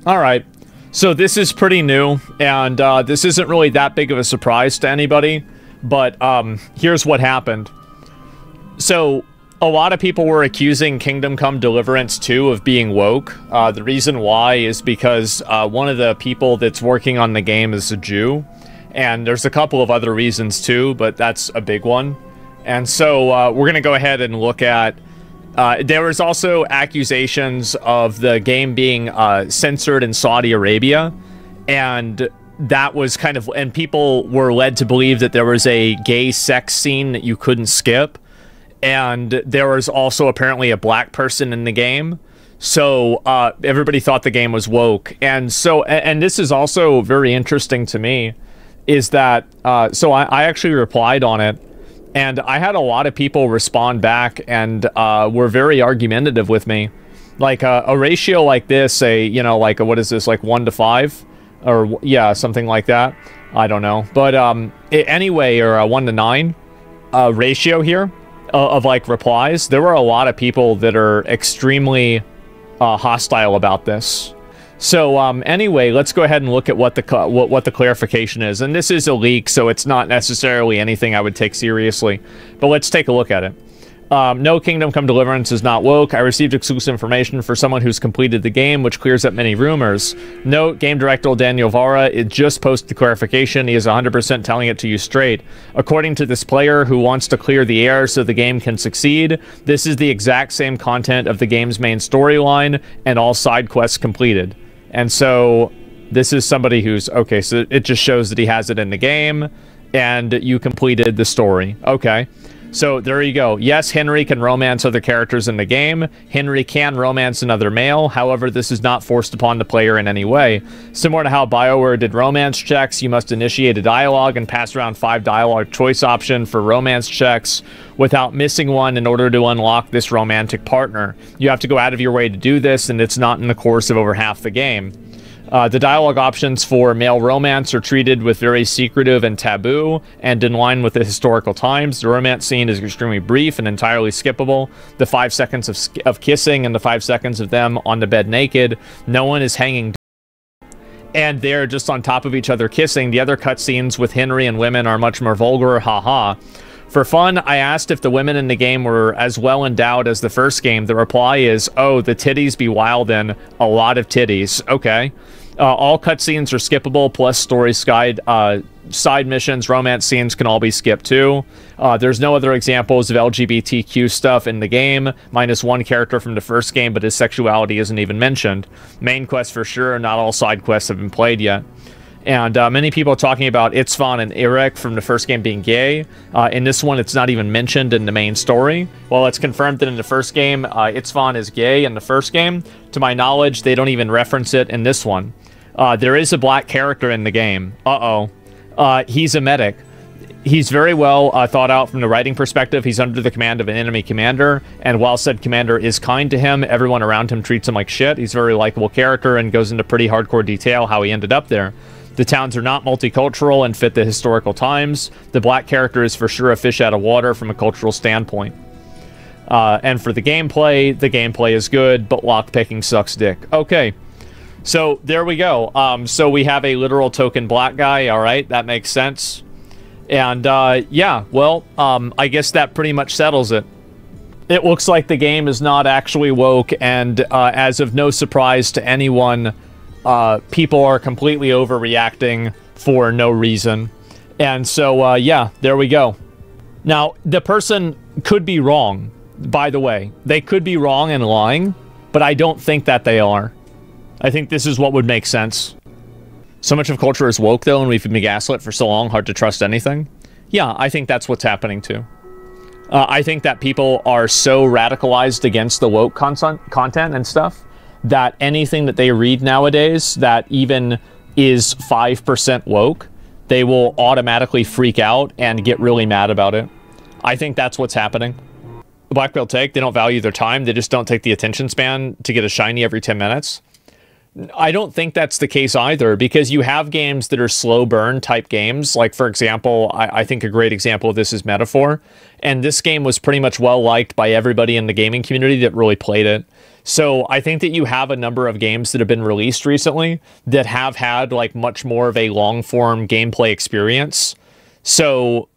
All right. So this is pretty new, and this isn't really that big of a surprise to anybody, but here's what happened. So a lot of people were accusing Kingdom Come Deliverance 2 of being woke. The reason why is because one of the people that's working on the game is a Jew, and there's a couple of other reasons too, but that's a big one. And so we're going to go ahead and look at... there was also accusations of the game being censored in Saudi Arabia, and that was kind of... And people were led to believe that there was a gay sex scene that you couldn't skip, and there was also apparently a black person in the game. So everybody thought the game was woke. And so, and this is also very interesting to me, is that... so I actually replied on it, and I had a lot of people respond back and were very argumentative with me. Like a ratio like this, you know, like what is this, like 1 to 5? Or, yeah, something like that. I don't know. But anyway, or a 1 to 9 ratio here of like replies. There were a lot of people that are extremely hostile about this. So anyway, let's go ahead and look at what the clarification is. And this is a leak, so it's not necessarily anything I would take seriously. But let's take a look at it. No, Kingdom Come Deliverance is not woke. I received exclusive information for someone who's completed the game, which clears up many rumors. Note, game director Daniel Vara, it just posted the clarification. He is 100% telling it to you straight. According to this player who wants to clear the air so the game can succeed, this is the exact same content of the game's main storyline and all side quests completed. And so this is somebody who's... Okay, so it just shows that he has it in the game, and you completed the story. Okay. So there you go. Yes, Henry can romance other characters in the game. Henry can romance another male. However, this is not forced upon the player in any way. Similar to how BioWare did romance checks, you must initiate a dialogue and pass around 5 dialogue choice options for romance checks without missing one in order to unlock this romantic partner. You have to go out of your way to do this, and it's not in the course of over half the game. The dialogue options for male romance are treated with very secretive and taboo, and in line with the historical times. The romance scene is extremely brief and entirely skippable. The 5 seconds of kissing and the 5 seconds of them on the bed naked. No one is hanging, and they're just on top of each other kissing. The other cutscenes with Henry and women are much more vulgar, haha. For fun, I asked if the women in the game were as well endowed as the first game. The reply is, oh, the titties be wildin'. A lot of titties. Okay. All cutscenes are skippable, plus story side missions, romance scenes can all be skipped too. There's no other examples of LGBTQ stuff in the game, minus one character from the first game, but his sexuality isn't even mentioned. Main quest for sure, not all side quests have been played yet. And many people are talking about Itzvan and Eric from the first game being gay. In this one, it's not even mentioned in the main story. Well, it's confirmed that in the first game, Itzvan is gay in the first game. To my knowledge, they don't even reference it in this one. There is a black character in the game. He's a medic. He's very well thought out from the writing perspective. He's under the command of an enemy commander, and while said commander is kind to him, everyone around him treats him like shit. He's a very likable character and goes into pretty hardcore detail how he ended up there. The towns are not multicultural and fit the historical times. The black character is for sure a fish out of water from a cultural standpoint. And for the gameplay is good, but lockpicking sucks dick. Okay. So, there we go. So we have a literal token black guy, alright, that makes sense. And, yeah, well, I guess that pretty much settles it. It looks like the game is not actually woke, and as of no surprise to anyone, people are completely overreacting for no reason. And so, yeah, there we go. Now, the person could be wrong, by the way. They could be wrong and lying, but I don't think that they are. I think this is what would make sense. So much of culture is woke, though, and we've been gaslit for so long, hard to trust anything. Yeah, I think that's what's happening, too. I think that people are so radicalized against the woke content and stuff that anything that they read nowadays that even is 5% woke, they will automatically freak out and get really mad about it. I think that's what's happening. The black belt take, they don't value their time, they just don't take the attention span to get a shiny every 10 minutes. I don't think that's the case either, because you have games that are slow burn type games. Like, for example, I think a great example of this is Metaphor. And this game was pretty much well liked by everybody in the gaming community that really played it. So I think that you have a number of games that have been released recently that have had like much more of a long-form gameplay experience. So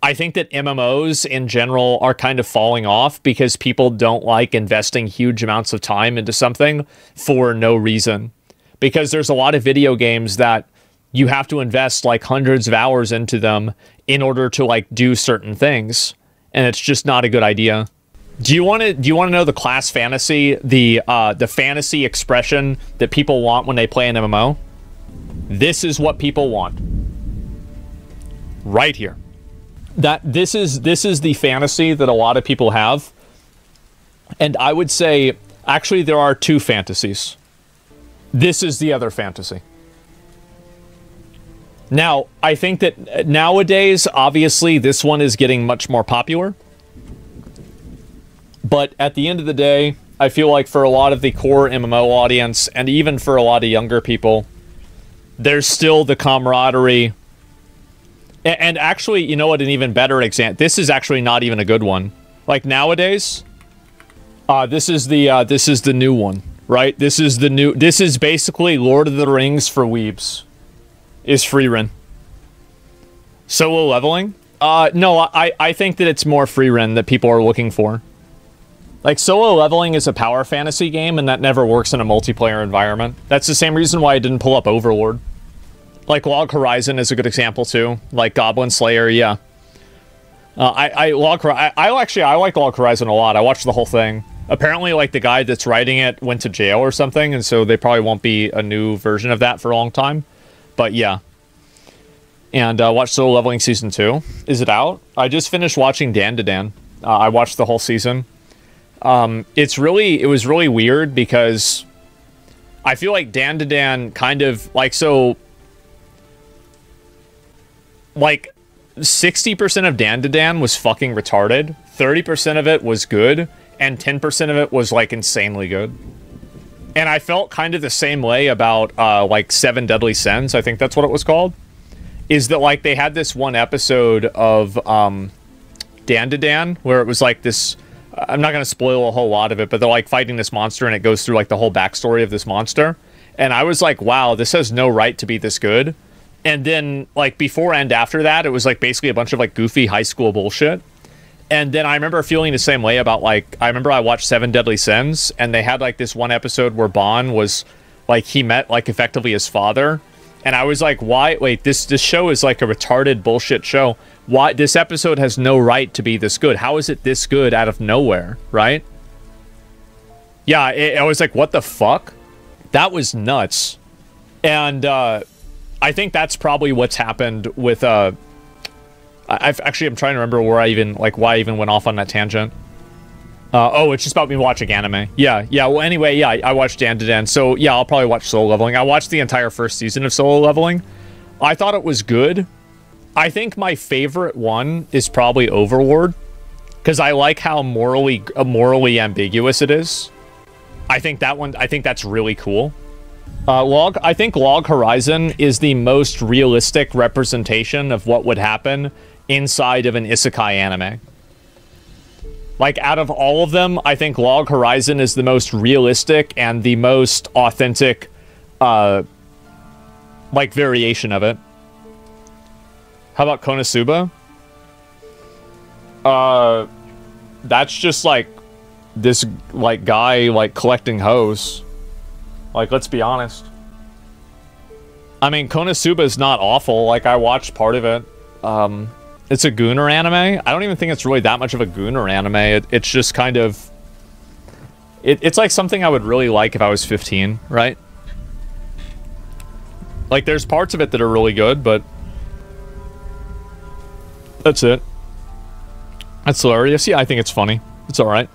I think that MMOs in general are kind of falling off because people don't like investing huge amounts of time into something for no reason. Because there's a lot of video games that you have to invest like hundreds of hours into them in order to like do certain things, and it's just not a good idea. Do you want to know the class fantasy, the fantasy expression that people want when they play an MMO? This is what people want. Right here. This is the fantasy that a lot of people have. And I would say actually there are two fantasies. This is the other fantasy. Now, I think that nowadays obviously this one is getting much more popular. But at the end of the day, I feel like for a lot of the core MMO audience, and even for a lot of younger people, there's still the camaraderie. And actually, you know what, an even better example, this is actually not even a good one. Like nowadays, this is the new one, right? This is basically Lord of the Rings for weebs, is Freerun. Solo leveling? No, I think that it's more Freerun that people are looking for. Like, solo leveling is a power fantasy game, and that never works in a multiplayer environment. That's the same reason why I didn't pull up Overlord. Like, Log Horizon is a good example, too. Like, Goblin Slayer, yeah. I like Log Horizon a lot. I watched the whole thing. Apparently, like, the guy that's writing it went to jail or something, and so they probably won't be a new version of that for a long time. But, yeah. And watched Solo Leveling Season 2. Is it out? I just finished watching Dan to Dan. I watched the whole season. It was really weird because I feel like Dan to Dan kind of like, so like 60% of Dan to Dan was fucking retarded, 30% of it was good, and 10% of it was like insanely good. And I felt kind of the same way about like 7 Deadly Sins, I think that's what it was called, is that like they had this one episode of Dan to Dan where it was like this, I'm not going to spoil a whole lot of it, but they're like fighting this monster and it goes through like the whole backstory of this monster. And I was like, wow, this has no right to be this good. And then like before and after that, it was like basically a bunch of like goofy high school bullshit. And then I remember feeling the same way about like, I remember I watched 7 Deadly Sins and they had like this one episode where Bon was like, he met like effectively his father. And I was like, why? Wait, this show is like a retarded bullshit show. Why? This episode has no right to be this good. How is it this good out of nowhere, right? Yeah, I was like, what the fuck? That was nuts. And I think that's probably what's happened with... I'm trying to remember where I even, like, why I even went off on that tangent. Oh, it's just about me watching anime. Yeah, well, anyway, yeah, I watched Dan to Dan. So, yeah, I'll probably watch Solo Leveling. I watched the entire first season of Solo Leveling. I thought it was good. I think my favorite one is probably Overlord, because I like how morally ambiguous it is. I think that's really cool. I think Log Horizon is the most realistic representation of what would happen inside of an isekai anime. Like, out of all of them, I think Log Horizon is the most realistic and the most authentic, like, variation of it. How about Konosuba? That's just, like, this, like, guy, like, collecting hoes. Like, let's be honest. I mean, Konosuba is not awful. Like, I watched part of it. It's a Gunner anime. I don't even think it's really that much of a Gunner anime. It's just kind of... It's like something I would really like if I was 15, right? Like, there's parts of it that are really good, but... That's it. That's hilarious. Yeah, I think it's funny. It's alright.